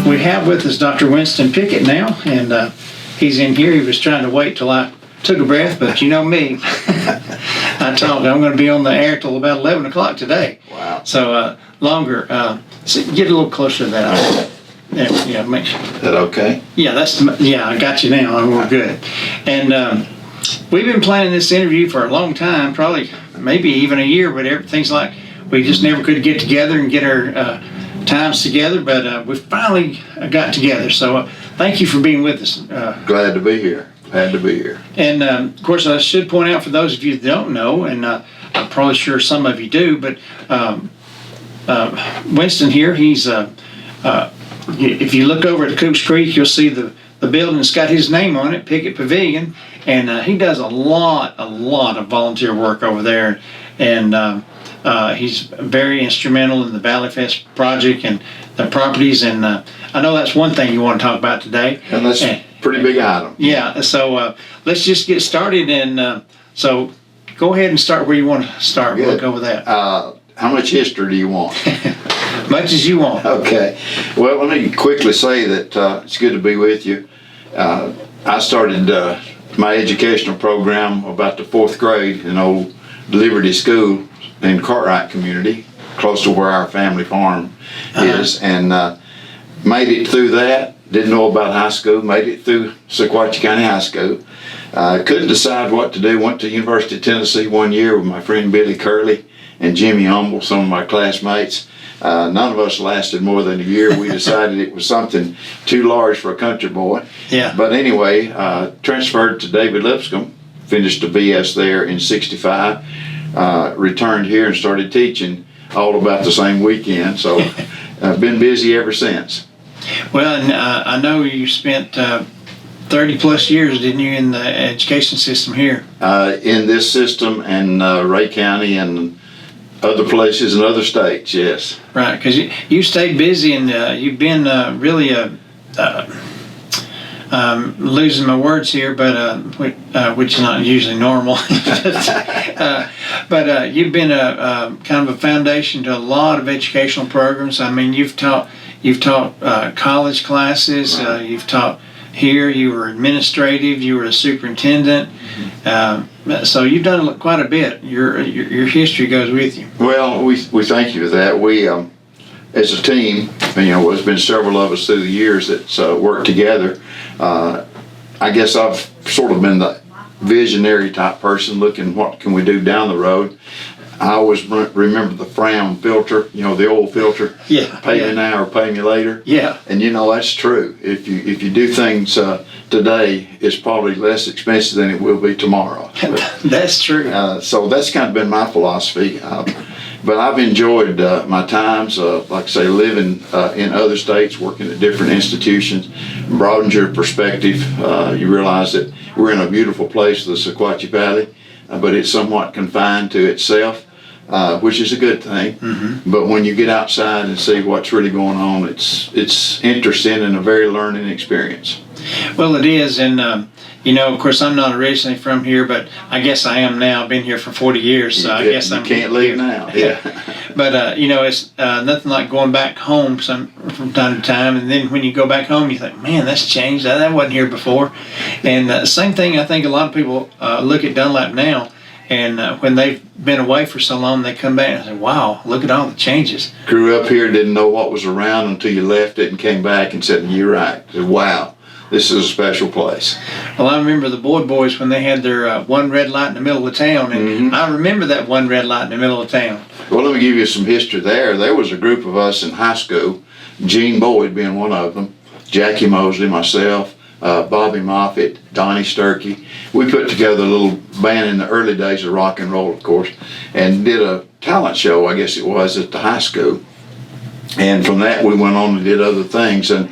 We have with us Dr. Winston Pickett now, and he's in here. He was trying to wait till I took a breath, but you know me. I told him I'm going to be on the air till about 11 o'clock today. Wow. So longer. So get a little closer to that. Yeah, make sure. Is that okay? Yeah, I got you now. We're good. And we've been planning this interview for a long time, probably maybe even a year, but everything's like we just never could get together and get our times together, but we finally got together. So thank you for being with us. Glad to be here. Had to be here. And of course, I should point out for those of you that don't know, and I'm probably sure some of you do, but Winston here, he's if you look over at the Coops Creek, you'll see the building that's got his name on it, Pickett Pavilion, and he does a lot of volunteer work over there, and he's very instrumental in the Valley Fest project and the properties, and I know that's one thing you want to talk about today. And that's a pretty big item. Yeah, so let's just get started, and so go ahead and start where you want to start. Good. We'll go with that. How much history do you want? Much as you want. Okay. Well, let me quickly say that it's good to be with you. I started my educational program about the 4th grade in old Liberty School in Cartwright community, close to where our family farm is, and made it through that. Didn't know about high school, made it through Sequatchie County High School. Couldn't decide what to do. Went to University of Tennessee one year with my friend Billy Curley and Jimmy Humble, some of my classmates. None of us lasted more than a year. We decided it was something too large for a country boy. Yeah. But anyway, transferred to David Lipscomb, finished a BS there in '65, returned here and started teaching all about the same weekend. So I've been busy ever since. Well, and I know you spent 30 plus years, didn't you, in the education system here? In this system and Ray County and other places and other states, yes. Right, because you stayed busy, and you've been really losing my words here, but which is not usually normal. But you've been kind of a foundation to a lot of educational programs. I mean, you've taught college classes. Right. You've taught here. You were administrative. You were a superintendent. So you've done quite a bit. Your history goes with you. Well, we thank you for that. We, as a team, there's been several of us through the years that's worked together. I guess I've sort of been the visionary type person, looking what can we do down the road. I always remember the Fram filter, the old filter. Yeah. Pay me now or pay me later. Yeah. And that's true. If you do things today, it's probably less expensive than it will be tomorrow. That's true. So that's kind of been my philosophy. But I've enjoyed my times, like I say, living in other states, working at different institutions, broadens your perspective. You realize that we're in a beautiful place, the Sequatchie Valley, but it's somewhat confined to itself, which is a good thing. Mm-hmm. But when you get outside and see what's really going on, it's interesting and a very learning experience. Well, it is, and of course, I'm not originally from here, but I guess I am now. I've been here for 40 years, so I guess you can't leave now. Yeah. But it's nothing like going back home from time to time, and then when you go back home, you think, man, that's changed. That wasn't here before. And same thing. I think a lot of people look at Dunlap now, and when they've been away for so long, they come back and say, wow, look at all the changes. Grew up here, didn't know what was around until you left it and came back and said, you're right. Said, wow. This is a special place. Well, I remember the Boys when they had their one red light in the middle of town, and mm-hmm. I remember that one red light in the middle of town. Well, let me give you some history there. There was a group of us in high school, Gene Boyd being one of them, Jackie Mosley, myself, Bobby Moffitt, Donnie Sturkey. We put together a little band in the early days of rock and roll, of course, and did a talent show, I guess it was, at the high school. And from that, we went on and did other things. And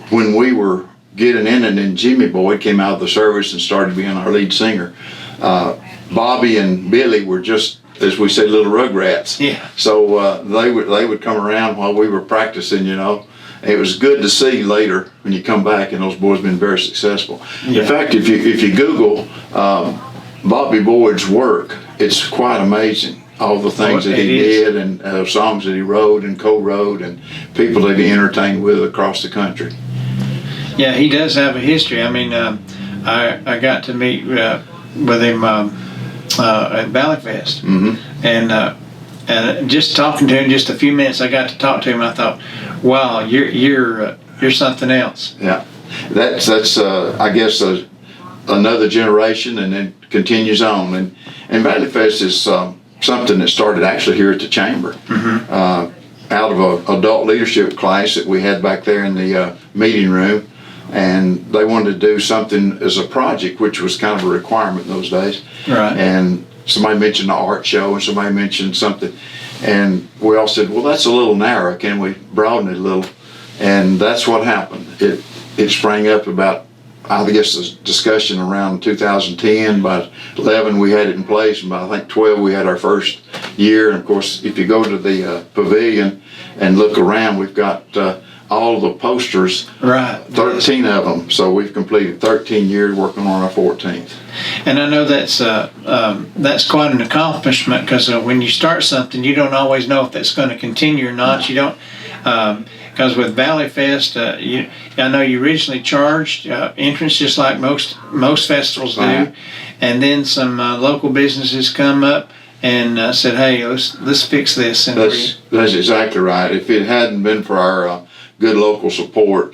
when we were getting in, and then Jimmy Boyd came out of the service and started being our lead singer. Bobby and Billy were just, as we say, little rugrats. Yeah. So they would come around while we were practicing. It was good to see later when you come back, and those boys been very successful. Yeah. In fact, if you Google Bobby Boyd's work, it's quite amazing. all the things that he did, and songs that he wrote and co-wrote, and people that he entertained with across the country. Yeah, he does have a history. I mean, I got to meet with him at Valleyfest, and just talking to him, just a few minutes I got to talk to him. I thought, wow, you're something else. Yeah, that's I guess another generation, and then continues on. And Valleyfest is something that started actually here at the chamber, out of an adult leadership class that we had back there in the meeting room. And they wanted to do something as a project, which was kind of a requirement in those days. Right. And somebody mentioned the art show, and somebody mentioned something. And we all said, well, that's a little narrow. Can we broaden it a little? And that's what happened. It sprang up about, I guess, the discussion around 2010. By 11, we had it in place. And by, I think, 12, we had our first year. And, of course, if you go to the pavilion and look around, we've got all the posters, right? 13 of them. So we've completed 13 years working on our 14th. And I know that's quite an accomplishment, because when you start something, you don't always know if that's going to continue or not. You don't, because with Valleyfest, I know you originally charged entrance just like most festivals do, and then some local businesses come up and said, "Hey, let's fix this." And that's exactly right. If it hadn't been for our good local support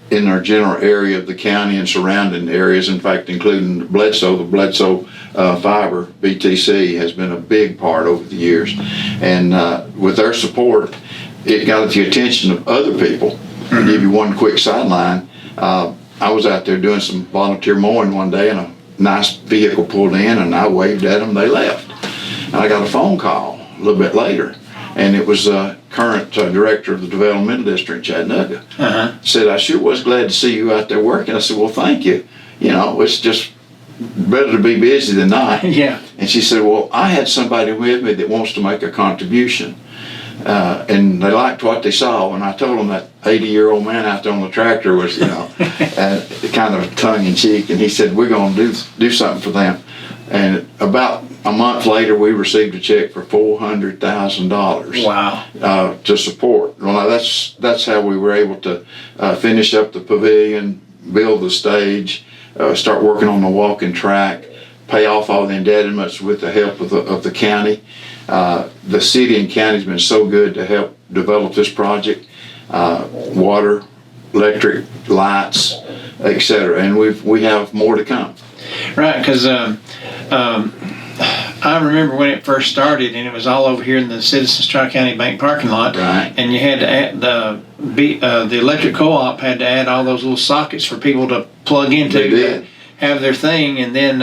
in our general area of the county and surrounding areas, in fact, including the Bledsoe Fiber, BTC, has been a big part over the years. And with their support, it got the attention of other people. I'll give you one quick sideline. I was out there doing some volunteer mowing one day, and a nice vehicle pulled in, and I waved at them. They left. And I got a phone call a little bit later, and it was current director of the developmental district in Chattanooga. Said, I sure was glad to see you out there working. I said, well, thank you. You know, it's just better to be busy than not. Yeah. And she said, well, I had somebody with me that wants to make a contribution. And they liked what they saw. And I told them that 80-year-old man out there on the tractor was, kind of tongue-in-cheek. And he said, we're going to do something for them. And about a month later, we received a check for $400,000. Wow! To support. Well, that's how we were able to finish up the pavilion, build the stage, start working on the walking track, pay off all the indebtedness with the help of the county. The city and county has been so good to help develop this project. Water, electric, lights, etc. And we have more to come. Right, because I remember when it first started, and it was all over here in the Citizens Tri-County Bank parking lot. Right. And you had to add the electric co-op had to add all those little sockets for people to plug into to have their thing, and then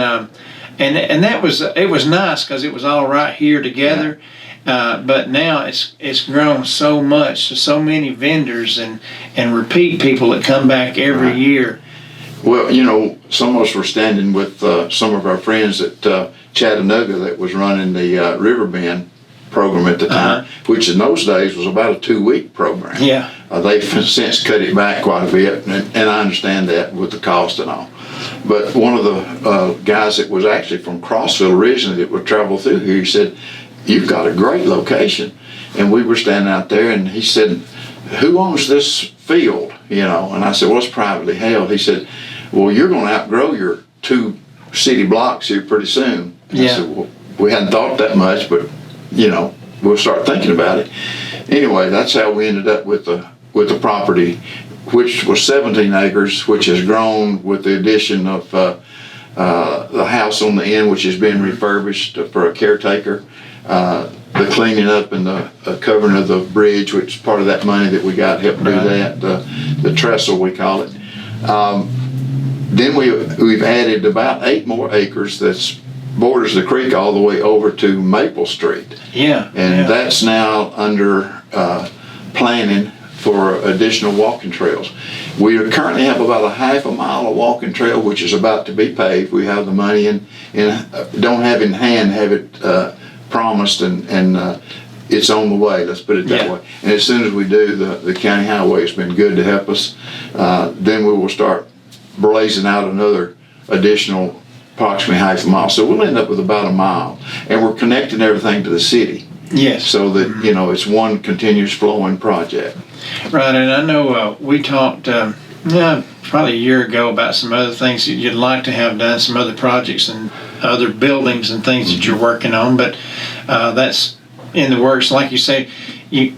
and that was it was nice because it was all right here together. Yeah. But now it's grown so much, so many vendors and repeat people that come back every year. Well, some of us were standing with some of our friends at Chattanooga that was running the Riverbend program at the time, which in those days was about a 2-week program. Yeah. They've since cut it back quite a bit, and I understand that with the cost and all. But one of the guys that was actually from Crossville originally that would travel through here, he said, you've got a great location. And we were standing out there, and he said, who owns this field? And I said, well, it's privately held. He said, well, you're going to outgrow your 2 city blocks here pretty soon. And I said, well, we hadn't thought that much, but we'll start thinking about it. Anyway, that's how we ended up with the property, which was 17 acres, which has grown with the addition of the house on the end, which has been refurbished for a caretaker, the cleaning up and the covering of the bridge, which is part of that money that we got helped do that, the trestle we call it. Then we've added about 8 more acres that's borders the creek all the way over to Maple Street. Yeah. And that's now under planning for additional walking trails. We currently have about a half a mile of walking trail, which is about to be paved. We have the money and don't have in hand, have it promised, and it's on the way, let's put it that way. And as soon as we do, the county highway has been good to help us. Then we will start blazing out another additional approximately half a mile. So we'll end up with about a mile. And we're connecting everything to the city. Yes. So that, you know, it's one continuous flowing project. Right, and I know we talked probably a year ago about some other things that you'd like to have done, some other projects and other buildings and things that you're working on, but that's in the works. Like you say, you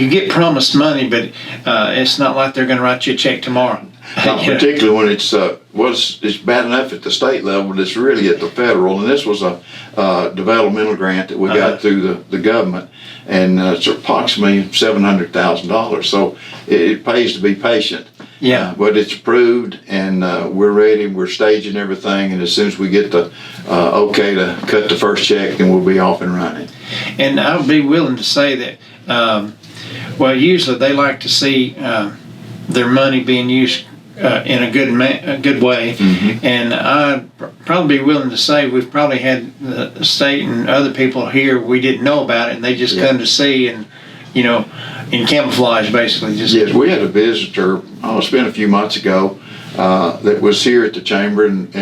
get promised money, but it's not like they're going to write you a check tomorrow. Not particularly when it's bad enough at the state level, but it's really at the federal. And this was a developmental grant that we got through the government, and it's approximately $700,000. So it pays to be patient. Yeah. But it's approved, and we're ready. We're staging everything, and as soon as we get the okay to cut the first check, then we'll be off and running. And I would be willing to say that, well, usually they like to see their money being used in a good way, and I'd probably be willing to say we've probably had the state and other people here we didn't know about it, and they just come to see, and you know, in camouflage basically. Just yes, we had a visitor. It's been a few months ago that was here at the chamber, and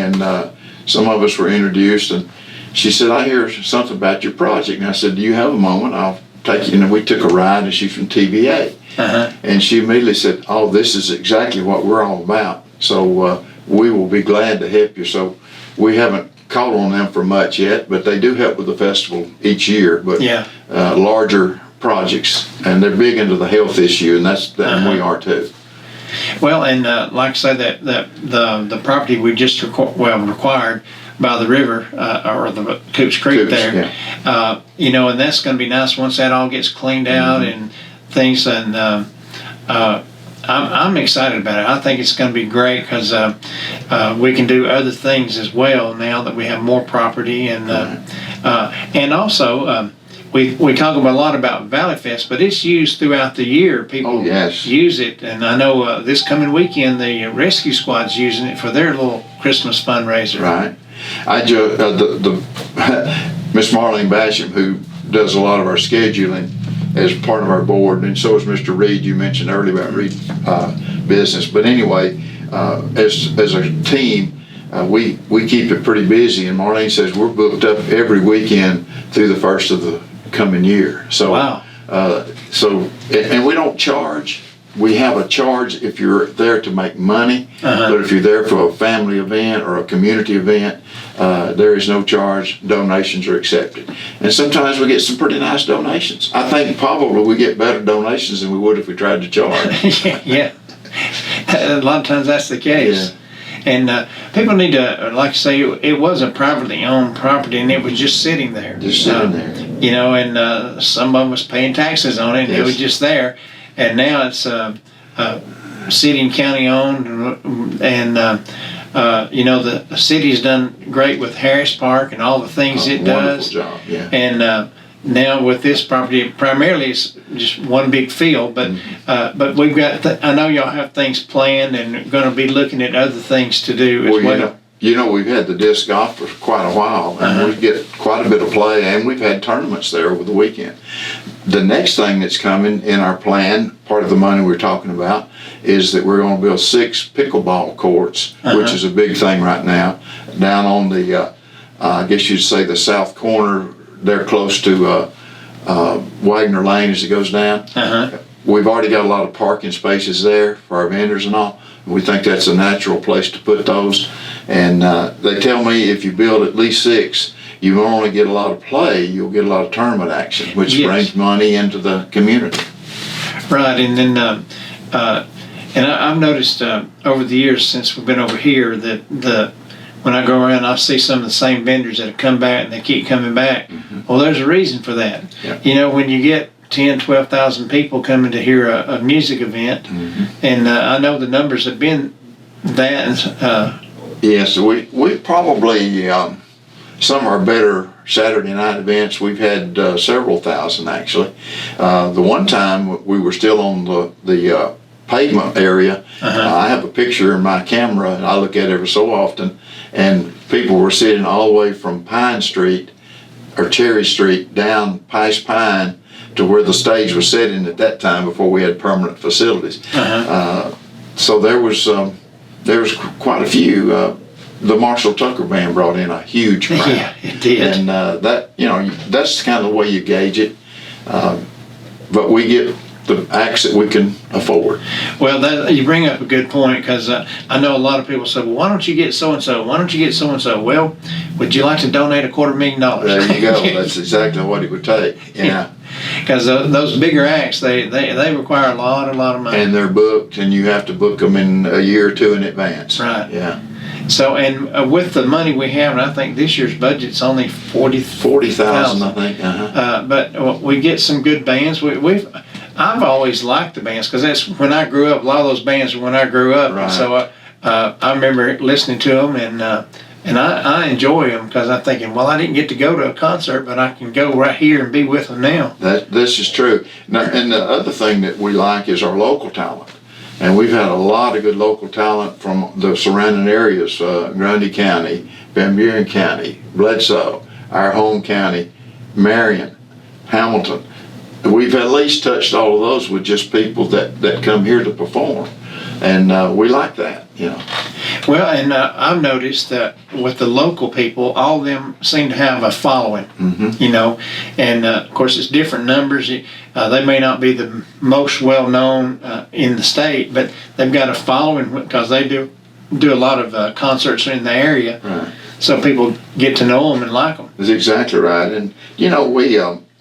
some of us were introduced, and she said, "I hear something about your project," and I said, "Do you have a moment? I'll take you." And we took a ride, and she's from TVA. And she immediately said, "Oh, this is exactly what we're all about. So we will be glad to help you." So we haven't called on them for much yet, but they do help with the festival each year. But larger projects, and they're big into the health issue, and and we are too. Well, and like I said, that the property we just required by the river or the Coops Creek there, you know, and that's going to be nice once that all gets cleaned out and things, and I'm excited about it. I think it's going to be great because we can do other things as well now that we have more property, and also we talk a lot about Valley Fest, but it's used throughout the year. People use it, and I know this coming weekend the rescue squad's using it for their little Christmas fundraiser. Right. Miss Marlene Basham, who does a lot of our scheduling as part of our board, and so is Mr. Reed. You mentioned earlier about Reed business, but anyway, as a team, we keep it pretty busy, and Marlene says we're booked up every weekend through the first of the coming year. So, wow. And we don't charge. We have a charge if you're there to make money, but if you're there for a family event or a community event, there is no charge. Donations are accepted. And sometimes we get some pretty nice donations. I think probably we get better donations than we would if we tried to charge. Yeah. A lot of times that's the case. Yeah. And people need to, like I say, it was a privately owned property, and it was just sitting there. Just sitting there. You know, and some of them was paying taxes on it, and it was just there. And now it's city and county owned, and you know, the city's done great with Harris Park and all the things it does. Job, yeah. And now with this property, primarily it's just one big field, but we've got. I know y'all have things planned and going to be looking at other things to do as well. You know, we've had the disc golf for quite a while, and we get quite a bit of play, and we've had tournaments there over the weekend. The next thing that's coming in our plan, part of the money we're talking about, is that we're going to build 6 pickleball courts, which is a big thing right now, down on the, I guess you'd say the south corner. They're close to Wagner Lane as it goes down. We've already got a lot of parking spaces there for our vendors and all. We think that's a natural place to put those. And they tell me if you build at least 6, you won't only get a lot of play, you'll get a lot of tournament action, which brings money into the community. Right, and then and I've noticed over the years since we've been over here that when I go around, I see some of the same vendors that have come back and they keep coming back. Well, there's a reason for that. You know, when you get 10, 12,000 people coming to hear a music event, and I know the numbers have been that. Yes, we probably, some of our better Saturday night events, we've had several thousand actually. The one time we were still on the pavement area, I have a picture in my camera, and I look at it every so often, and people were sitting all the way from Pine Street, or Cherry Street, down past Pine, to where the stage was sitting at that time before we had permanent facilities. So there was quite a few the Marshall Tucker Band brought in a huge crowd. Yeah, it did. And that's kind of the way you gauge it. But we get the acts that we can afford. Well, you bring up a good point, because I know a lot of people say, well, why don't you get so-and-so? Why don't you get so-and-so? Well, would you like to donate $250,000? There you go. That's exactly what it would take. Yeah. Because those bigger acts, they require a lot of money. And they're booked, and you have to book them in a year or two in advance. Right. Yeah. So, and with the money we have, and I think this year's budget's only $40,000, I think. But we get some good bands. I've always liked the bands, because that's when I grew up. A lot of those bands were when I grew up. Right. And so I remember listening to them, and I enjoy them, because I'm thinking, well, I didn't get to go to a concert, but I can go right here and be with them now. This is true. Now, and the other thing that we like is our local talent. And we've had a lot of good local talent from the surrounding areas, Grundy County, Van Buren County, Bledsoe, our home county, Marion, Hamilton. We've at least touched all of those with just people that come here to perform. And we like that, Well, and I've noticed that with the local people, all of them seem to have a following, and of course it's different numbers. They may not be the most well-known in the state, but they've got a following because they do a lot of concerts in the area. Right. So people get to know them and like them. That's exactly right. And,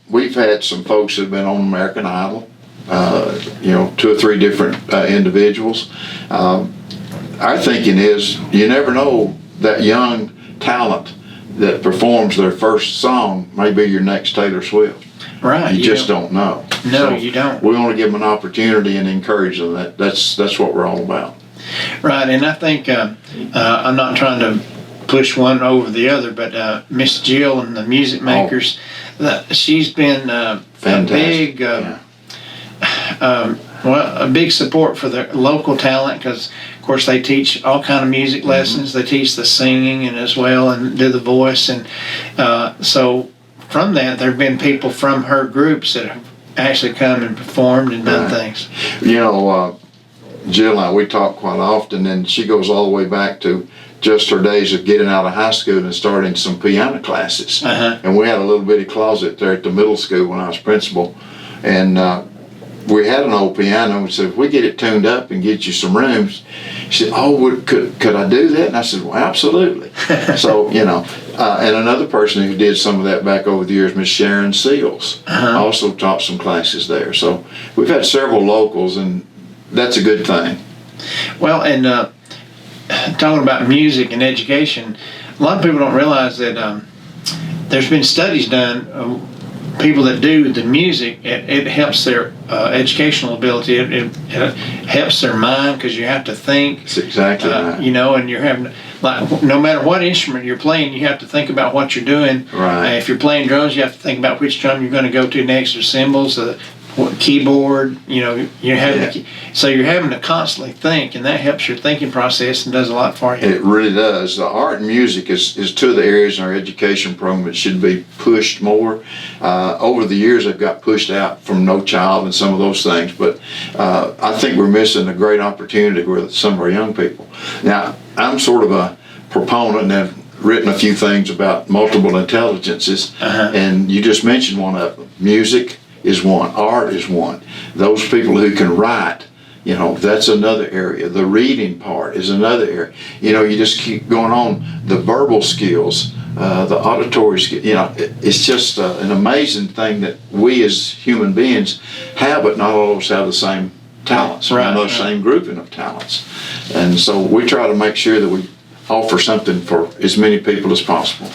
we've had some folks that have been on American Idol, 2 or 3 different individuals. Our thinking is you never know, that young talent that performs their first song may be your next Taylor Swift. Right. You just don't know. No, So you don't. We want to give them an opportunity and encourage them. That's what we're all about. Right, and I think I'm not trying to push one over the other, but Miss Jill and the Music Makers, she's been Fantastic. a big support for the local talent, because of course they teach all kind of music lessons. They teach the singing and as well, and do the voice, and so from that there have been people from her groups that have actually come and performed and done things. Jill and I, we talk quite often, and she goes all the way back to just her days of getting out of high school and starting some piano classes. And we had a little bitty closet there at the middle school when I was principal, and we had an old piano, and we said, if we get it tuned up and get you some rooms. She said, could I do that? And I said, well, absolutely. So, and another person who did some of that back over the years, Miss Sharon Seals, also taught some classes there. So we've had several locals, and that's a good thing. Well, and talking about music and education, a lot of people don't realize that there's been studies done. People that do the music, it helps their educational ability. It helps their mind, because you have to think. That's exactly right. And you're having, like, no matter what instrument you're playing, you have to think about what you're doing. Right. If you're playing drums, you have to think about which drum you're going to go to next, or cymbals, keyboard. So you're having to constantly think, and that helps your thinking process and does a lot for you. It really does. The art and music is two of the areas in our education program that should be pushed more. Over the years, they've got pushed out from No Child and some of those things, but I think we're missing a great opportunity with some of our young people. Now, I'm sort of a proponent and have written a few things about multiple intelligences, and you just mentioned one of them. Music is one. Art is one. Those people who can write, that's another area. The reading part is another area. You just keep going on. The verbal skills, the auditory skills, it's just an amazing thing that we as human beings have, but not all of us have the same talents, the same grouping of talents. And so we try to make sure that we offer something for as many people as possible.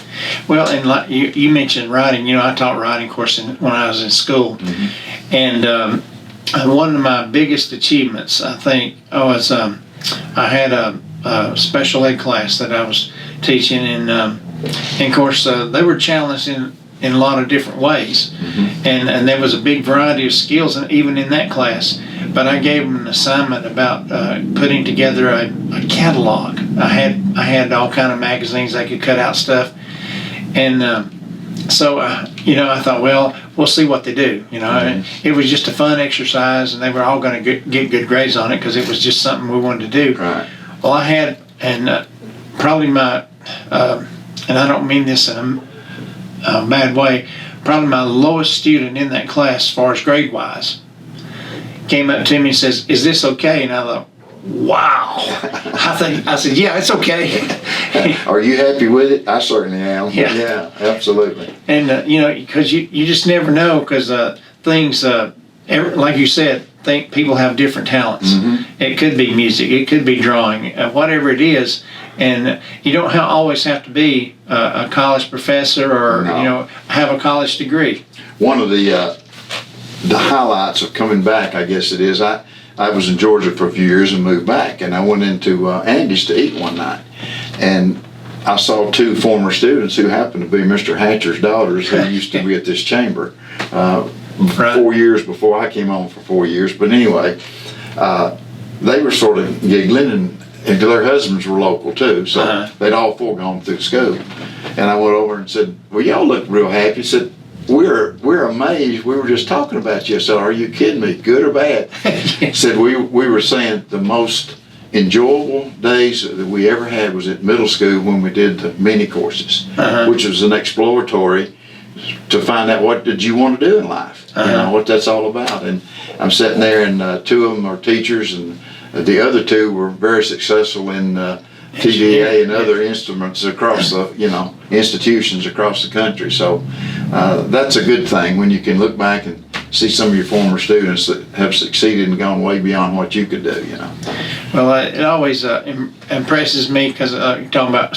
Well, and like you mentioned writing, I taught writing course when I was in school, and one of my biggest achievements, I think, was I had a special ed class that I was teaching, and of course they were challenged in a lot of different ways, and there was a big variety of skills even in that class. But I gave them an assignment about putting together a catalog. I had all kind of magazines. I could cut out stuff, and so I thought, well, we'll see what they do. It was just a fun exercise, and they were all going to get good grades on it because it was just something we wanted to do. Right. Well, I had, and probably my, and I don't mean this in a bad way, probably my lowest student in that class as far as grade wise, came up to me and says, "Is this okay?" And I thought, wow. I said, yeah, it's okay. Are you happy with it? I certainly am. Yeah. Yeah, absolutely. And, because you just never know, because things, like you said, people have different talents. Mm-hmm. It could be music, it could be drawing, whatever it is. And you don't always have to be a college professor or, have a college degree. One of the highlights of coming back, I guess it is, I was in Georgia for a few years and moved back, and I went into Andy's to eat one night, and I saw two former students who happened to be Mr. Hatcher's daughters, who used to be at this chamber 4 years before I came on for 4 years. But anyway, they were sort of giggling, and their husbands were local too, so they'd all four gone through school. And I went over and said, "Well, y'all look real happy." He said, We're amazed. We were just talking about you." I said, "Are you kidding me? Good or bad?" Said we were saying the most enjoyable days that we ever had was at middle school when we did the mini courses, which was an exploratory to find out what did you want to do in life, what that's all about. And I'm sitting there, and two of them are teachers, and the other two were very successful in TDA and other instruments across the, institutions across the country. So that's a good thing when you can look back and see some of your former students that have succeeded and gone way beyond what you could do, Well, it always impresses me because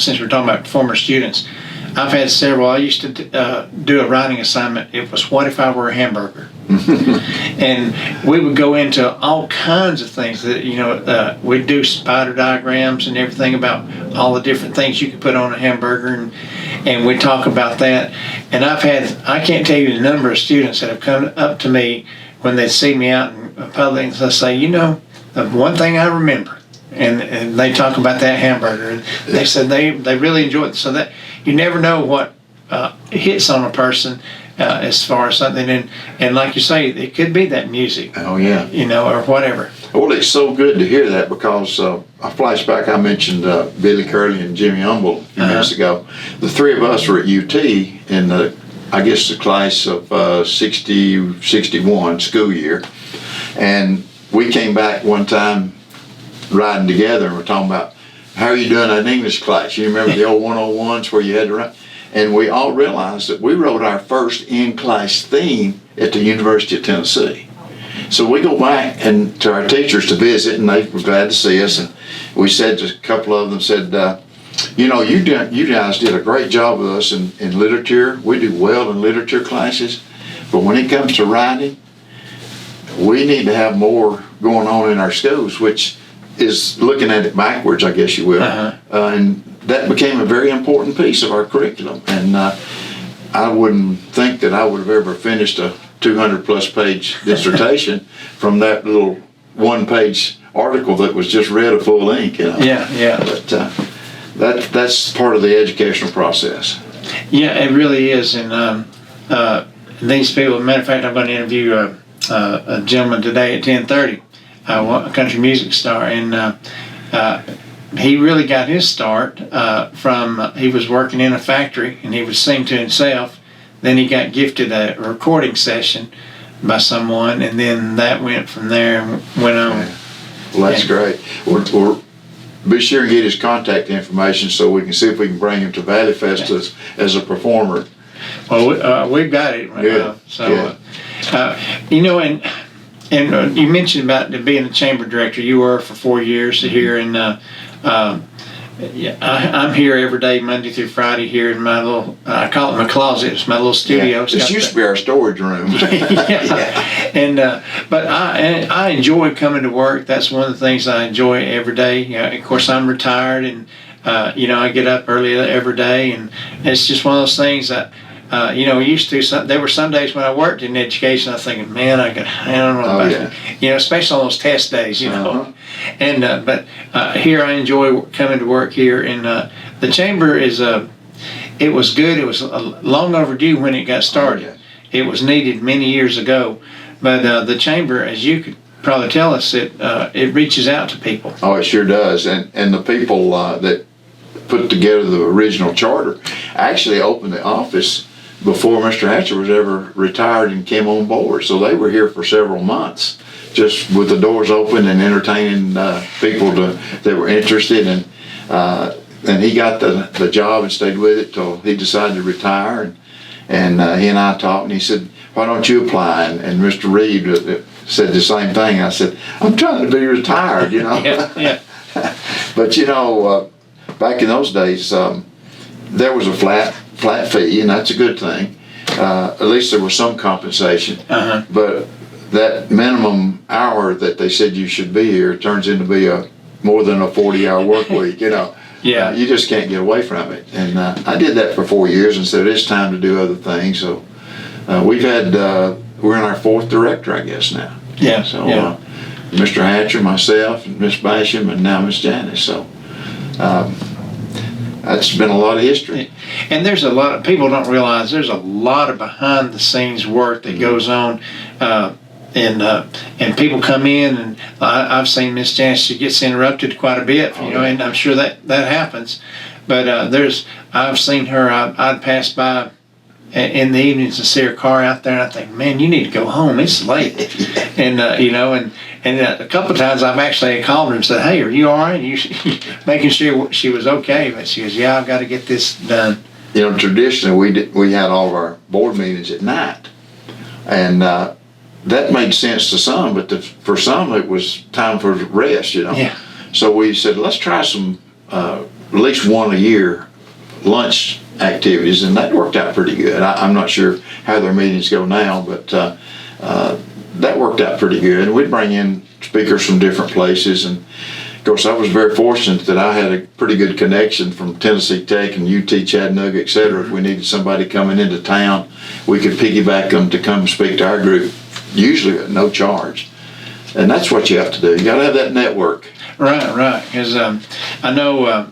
since we're talking about former students, I've had several. I used to do a writing assignment. It was, what if I were a hamburger? And we would go into all kinds of things that, we'd do spider diagrams and everything about all the different things you could put on a hamburger, and we'd talk about that. And I can't tell you the number of students that have come up to me when they see me out in public and they say, the one thing I remember, and they talk about that hamburger, and they said they really enjoyed it. So that you never know what hits on a person as far as something, and like you say, it could be that music. Oh yeah. Or whatever. Well, it's so good to hear that, because I flashback, I mentioned Billy Curley and Jimmy Humble a few minutes ago. The three of us were at UT in the class of 60, 61 school year, and we came back one time riding together, and we're talking about, how are you doing in English class? You remember the old 101s where you had to write? And we all realized that we wrote our first in-class theme at the University of Tennessee. So we go back and to our teachers to visit, and they were glad to see us. And we said, a couple of them said, you guys did a great job with us in literature. We do well in literature classes, but when it comes to writing, we need to have more going on in our schools, which is looking at it backwards, I guess you will. And that became a very important piece of our curriculum. And I wouldn't think that I would have ever finished a 200+ page dissertation from that little 1-page article that was just read a full ink. Yeah. But that's part of the educational process. Yeah, it really is. And these people, as a matter of fact, I'm going to interview a gentleman today at 10:30, a country music star, and he really got his start from, he was working in a factory and he would sing to himself. Then he got gifted a recording session by someone, and then that went from there and went on. Well, that's great. We'll be sure and get his contact information so we can see if we can bring him to Valley Fest as a performer. Well, we've got it. And you mentioned about being a chamber director. You were for 4 years here, and I'm here every day, Monday through Friday, here in my little, I call it my closet. It's my little studio. Yeah. This used to be our storage room. And but I enjoy coming to work. That's one of the things I enjoy every day. Of course, I'm retired, and I get up early every day, and it's just one of those things that. Used to. There were some days when I worked in education, I was thinking, man, I don't know about it. Especially on those test days, And but here I enjoy coming to work here, and the chamber is it was good. It was long overdue when it got started. It was needed many years ago, but the chamber, as you could probably tell us, it reaches out to people. Oh, it sure does, and the people that put together the original charter. I actually opened the office before Mr. Hatcher was ever retired and came on board. So they were here for several months, just with the doors open and entertaining people that were interested. And he got the job and stayed with it till he decided to retire. And he and I talked, and he said, "Why don't you apply?" And Mr. Reed said the same thing. I said, "I'm trying to be retired, you know." Yeah. But you know, back in those days, there was a flat fee, and that's a good thing. At least there was some compensation. Uh-huh. But that minimum hour that they said you should be here turns into be more than a 40-hour work week, you know. Yeah. You just can't get away from it. And I did that for 4 years and said it's time to do other things. So we're in our fourth director, I guess, now. Yeah. So Mr. Hatcher, myself, and Miss Basham, and now Miss Janice. So that's been a lot of history. And there's a lot of people don't realize there's a lot of behind the scenes work that goes on. And people come in, and I've seen Miss Janice, she gets interrupted quite a bit, you know, and I'm sure that happens. But I've seen her, I'd pass by in the evenings and see her car out there, and I think, man, you need to go home, it's late. And, you know, and a couple of times I've actually called her and said, "Hey, are you all right?" Making sure she was okay, but she goes, "Yeah, I've got to get this done." You know, traditionally we had all of our board meetings at night, and that made sense to some, but for some it was time for rest, you know. Yeah. So we said, let's try some at least one a year lunch activities, and that worked out pretty good. I'm not sure how their meetings go now, but that worked out pretty good. And we'd bring in speakers from different places, and of course I was very fortunate that I had a pretty good connection from Tennessee Tech and UT Chattanooga, etc. If we needed somebody coming into town, we could piggyback them to come speak to our group, usually at no charge. And that's what you have to do. You got to have that network. Right. Because I know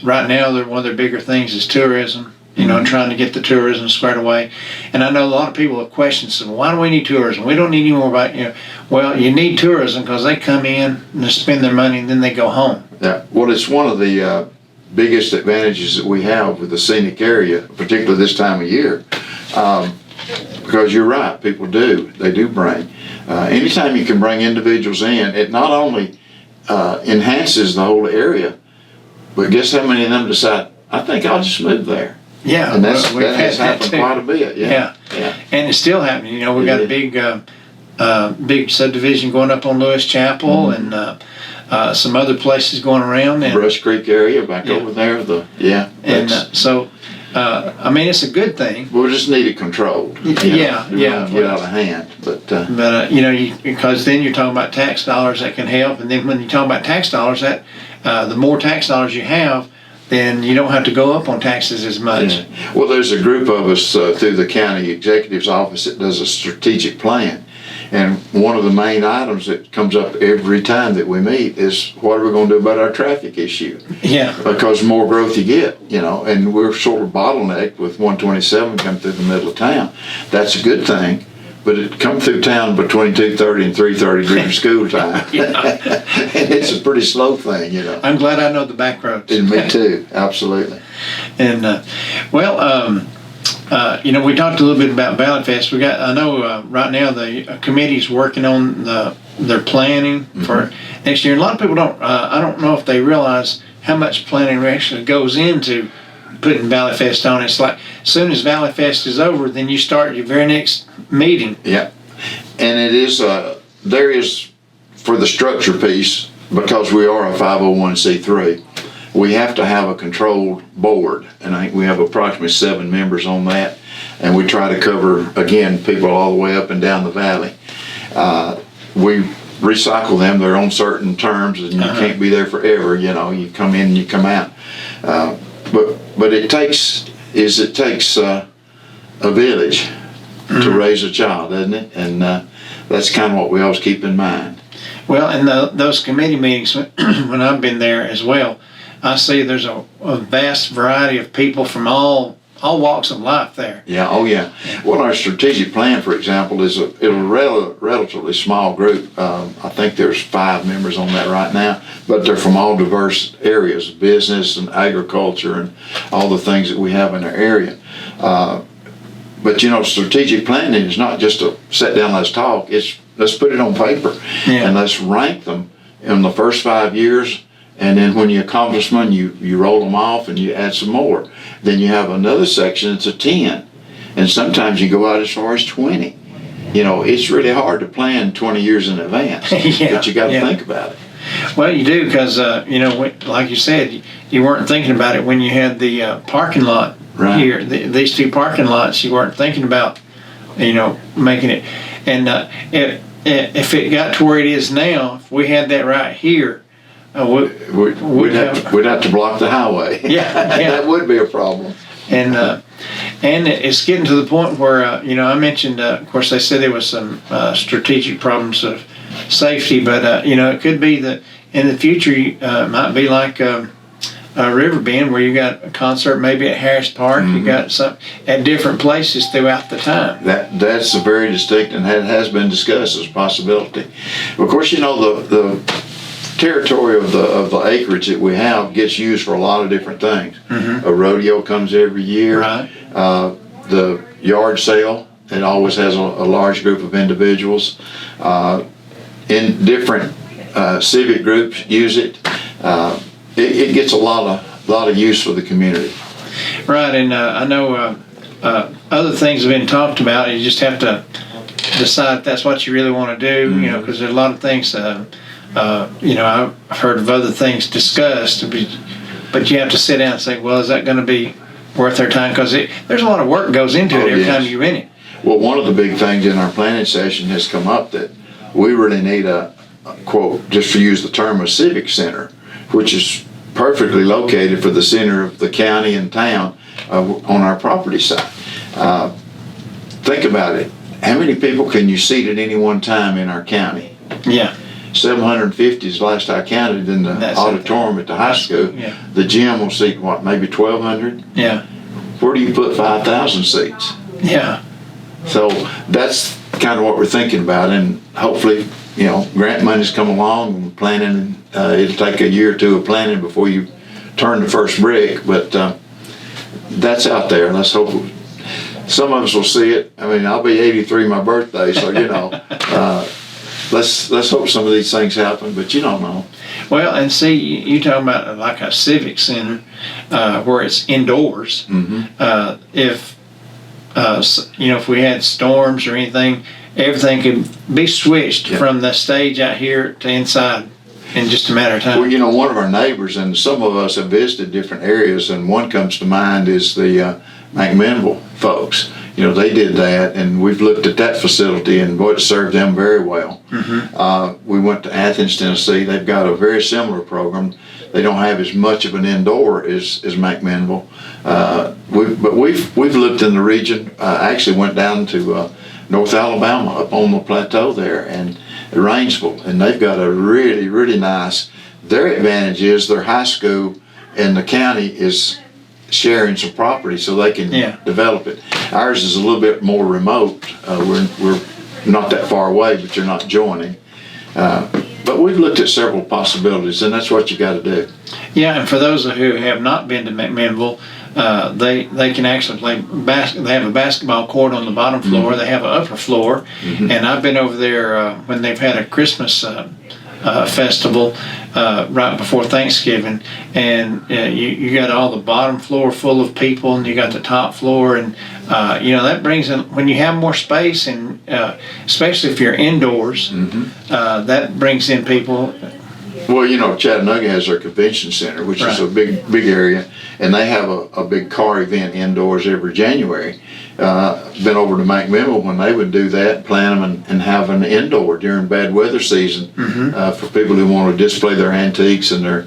right now one of their bigger things is tourism. You know, trying to get the tourism squared away. And I know a lot of people have questions. So why do we need tourism? We don't need any more about, you know. Well, you need tourism because they come in and they spend their money and then they go home. Yeah. Well, it's one of the biggest advantages that we have with the scenic area, particularly this time of year. Because you're right, people they do bring. Anytime you can bring individuals in, it not only enhances the whole area, but guess how many of them decide, I think I'll just move there. Yeah, and that has happened quite a bit. Yeah. And it's still happening. You know, we've got a big subdivision going up on Lewis Chapel, and some other places going around. And Brush Creek area back over there. And so, I mean, it's a good thing. We'll just need it controlled. Get out of hand. But you know, because then you're talking about tax dollars that can help, and then when you talk about tax dollars, that the more tax dollars you have, then you don't have to go up on taxes as much. Yeah. Well, there's a group of us through the county executive's office that does a strategic plan. And one of the main items that comes up every time that we meet is, what are we going to do about our traffic issue? Yeah. Because the more growth you get, you know, and we're sort of bottlenecked with 127 coming through the middle of town. That's a good thing. But it comes through town between 2:30 and 3:30 during school time. And it's a pretty slow thing, you know. I'm glad I know the back roads. And me too, absolutely. And you know, we talked a little bit about Ballot Fest. I know right now the committee's working on their planning for next year. And a lot of people don't. I don't know if they realize how much planning actually goes into putting Valley Fest on. It's like as soon as Valley Fest is over, then you start your very next meeting. Yeah, and it is there is, for the structure piece, because we are a 501c3, we have to have a controlled board, and I think we have approximately 7 members on that, and we try to cover, again, people all the way up and down the valley. We recycle them. They're on certain terms, and you can't be there forever. You know, you come in and you come out. But it takes a village to raise a child, doesn't it? And that's kind of what we always keep in mind. Well, and those committee meetings, when I've been there as well, I see there's a vast variety of people from all all walks of life there. Yeah, oh yeah. Well, our strategic plan, for example, is a relatively small group. I think there's 5 members on that right now, but they're from all diverse areas, business and agriculture and all the things that we have in our area. But strategic planning is not just to sit down, let's talk. It's let's put it on paper and let's rank them in the first 5 years. And then when you accomplish them, you roll them off and you add some more. Then you have another section that's a 10. And sometimes you go out as far as 20. It's really hard to plan 20 years in advance, but you got to think about it. Well, you do because, like you said, you weren't thinking about it when you had the parking lot here. These 2 parking lots, you weren't thinking about, making it. And if it got to where it is now, if we had that right here, we'd have to block the highway. Yeah. That would be a problem. And it's getting to the point where I mentioned, of course, they said there was some strategic problems of safety, but it could be that in the future it might be like Riverbend, where you got a concert maybe at Harris Park. You got some at different places throughout the time. That's a very distinct, and that has been discussed as a possibility. Of course, the territory of the acreage that we have gets used for a lot of different things. A rodeo comes every year. Right. The yard sale, it always has a large group of individuals. In different civic groups use it. It gets a lot of use for the community. Right, and I know other things have been talked about. You just have to decide if that's what you really want to do. Because there's a lot of things. I've heard of other things discussed, but you have to sit down and say, well, is that going to be worth their time? Because there's a lot of work goes into it every time you're in it. Well, one of the big things in our planning session has come up that we really need a quote, just to use the term, a civic center, which is perfectly located for the center of the county and town on our property side. Think about it. How many people can you seat at any one time in our county? Yeah. 750 is the last I counted in the auditorium at the high school. Yeah. The gym will seat, maybe 1,200? Yeah. Where do you put 5,000 seats? Yeah. So that's kind of what we're thinking about, and hopefully, grant money's come along and planning. It'll take a year or 2 of planning before you turn the first brick, but that's out there. Let's hope some of us will see it. I mean, I'll be 83 my birthday, so let's hope some of these things happen, but you don't know. Well, and see, you talking about like a civic center where it's indoors. If we had storms or anything, everything could be switched from the stage out here to inside in just a matter of time. Well, one of our neighbors, and some of us have visited different areas, and one comes to mind is the McMinnville folks. They did that, and we've looked at that facility, and boy, it served them very well. We went to Athens, Tennessee. They've got a very similar program. They don't have as much of an indoor as McMinnville. But we've looked in the region. Actually went down to North Alabama, up on the plateau there, and Rainsville, and they've got a really, really nice. Their advantage is their high school and the county is sharing some property so they can develop it. Ours is a little bit more remote. We're not that far away, but you're not joining. But we've looked at several possibilities, and that's what you got to do. Yeah, and for those who have not been to McMinnville, they can actually play they have a basketball court on the bottom floor. They have an upper floor, and I've been over there when they've had a Christmas festival right before Thanksgiving, and you got all the bottom floor full of people, and you got the top floor, and that brings in, when you have more space, and especially if you're indoors, that brings in people. Well, Chattanooga has their convention center, which is a big area, and they have a big car event indoors every January. Been over to McMinnville when they would do that, plan them and have an indoor during bad weather season for people who want to display their antiques and their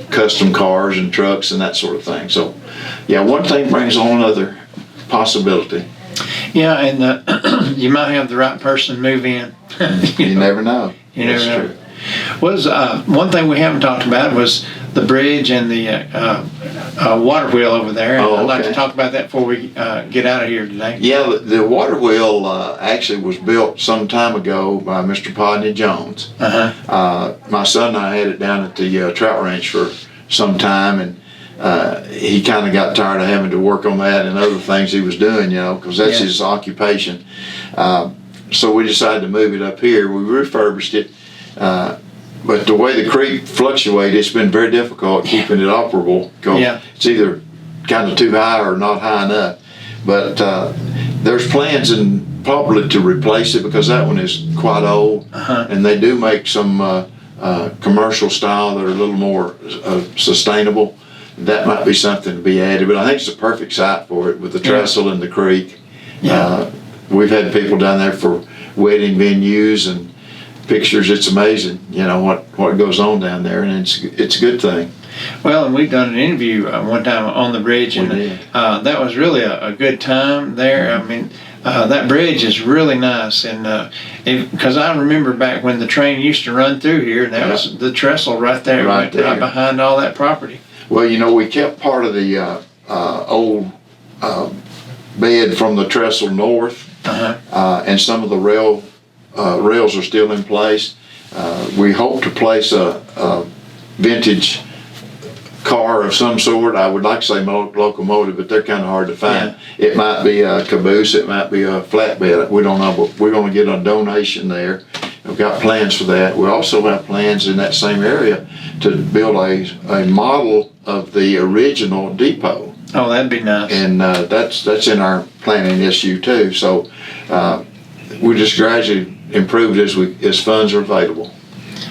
custom cars and trucks and that sort of thing. So, one thing brings on another possibility. Yeah, and you might have the right person move in. You never know. You never know. Was one thing we haven't talked about was the bridge and the water wheel over there. And Oh, I'd like to okay. talk about that before we get out of here today. Yeah, the water wheel actually was built some time ago by Mr. Podney Jones. My son and I had it down at the trout ranch for some time, and he kind of got tired of having to work on that and other things he was doing, because that's Yeah. his occupation. So we decided to move it up here. We refurbished it. But the way the creek fluctuates, it's been very difficult keeping it operable, because Yeah. it's either kind of too high or not high enough. But there's plans probably to replace it, because that one is quite old, and they do make some commercial style that are a little more sustainable. That might be something to be added, but I think it's a perfect site for it with the trestle and the creek. Yeah. We've had people down there for wedding venues and pictures. It's amazing, what goes on down there, and it's a good thing. Well, and we've done an interview one time on the bridge, and We did. that was really a good time there. I mean, that bridge is really nice, and because I remember back when the train used to run through here, and that was the trestle right there, Right there. right behind all that property. Well, we kept part of the old bed from the trestle north, and some of the rails are still in place. We hope to place a vintage car of some sort. I would like to say locomotive, but they're kind of hard to find. It might be a caboose, it might be a flatbed. We don't know, but we're going to get a donation there. We've got plans for that. We also have plans in that same area to build a model of the original depot, Oh, that'd be nice. and that's in our planning issue too. So we just gradually improve it as funds are available.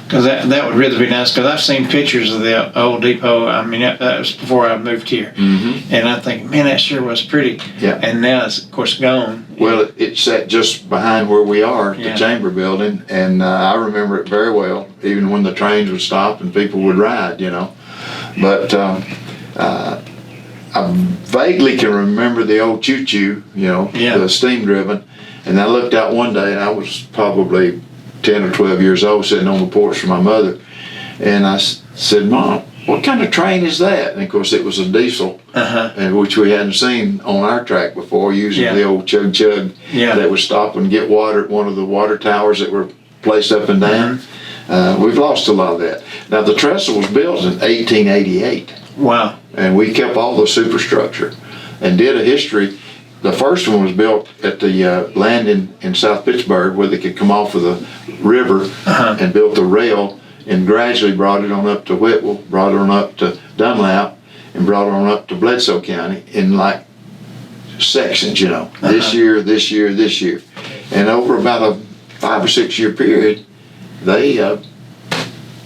Because that would really be nice, because I've seen pictures of the old depot. I mean, that was before I moved here. And I think, man, that sure was pretty. Yeah. And now it's, of course, gone. Well, it's set just behind where we are, the Yeah. chamber building, and I remember it very well, even when the trains would stop and people would ride, But I vaguely can remember the old choo-choo, Yeah. the steam-driven, and I looked out one day, and I was probably 10 or 12 years old, sitting on the porch with my mother, and I said, "Mom, what kind of train is that?" And of course it was a diesel, and which we hadn't seen on our track before, using Yeah. the old chug Yeah. that would stop and get water at one of the water towers that were placed up and down. We've lost a lot of that. Now the trestle was built in 1888, Wow. and we kept all the superstructure and did a history. The first one was built at the landing in South Pittsburgh, where they could come off of the river, and built the rail, and gradually brought it on up to Whitwell, brought it on up to Dunlap, and brought it on up to Bledsoe County in like sections, this year, this year, this year. And over about a 5 or 6 year period, they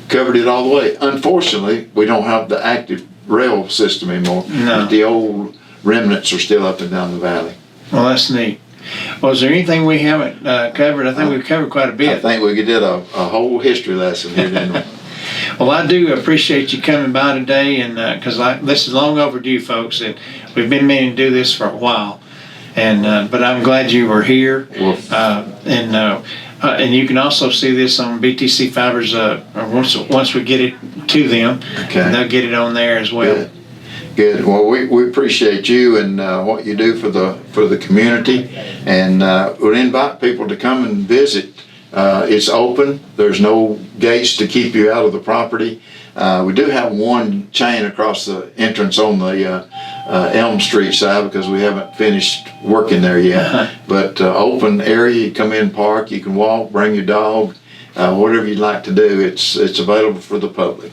covered it all the way. Unfortunately, we don't have the active rail system anymore. No. But the old remnants are still up and down the valley. Well, that's neat. Well, is there anything we haven't covered? I think we've covered quite a I bit. think we did a whole history lesson here, didn't we? Well, I do appreciate you coming by today, and because this is long overdue, folks, and we've been meaning to do this for a while. And but I'm glad you were here. Well, And you can also see this on BTC Fibers once we get it to them. Okay. They'll get it on there as well. Good. Good. Well, we appreciate you and what you do for the community, and we'll invite people to come and visit. It's open. There's no gates to keep you out of the property. We do have one chain across the entrance on the Elm Street side, because we haven't finished working there yet. But open area, you come in, park, you can walk, bring your dog, whatever you'd like to do. It's available for the public.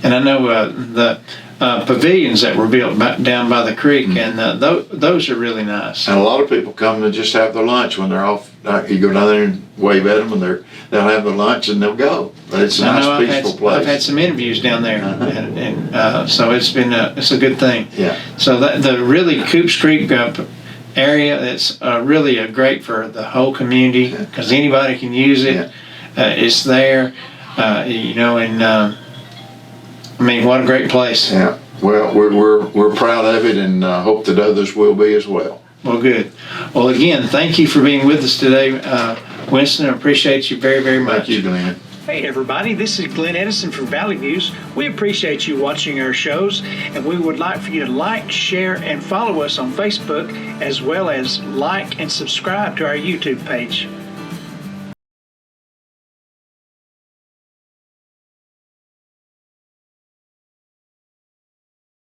And I know the pavilions that were built down by the creek, and those are really nice. And a lot of people come to just have their lunch when they're off. You go down there and wave at them, and they'll have their lunch and they'll go. But it's a nice, peaceful place. I've had some interviews down there, and so it's a good thing. Yeah. So the really Coops Creek area, it's really great for the whole community, because anybody can use it. It's there, and I mean, what a great place. Yeah. Well, we're proud of it, and hope that others will be as well. Well, good. Well, again, thank you for being with us today, Winston. I appreciate you very, very much. Thank you, Glenn. Hey everybody, this is Glenn Edison from Valley Views. We appreciate you watching our shows, and we would like for you to like, share, and follow us on Facebook, as well as like and subscribe to our YouTube page.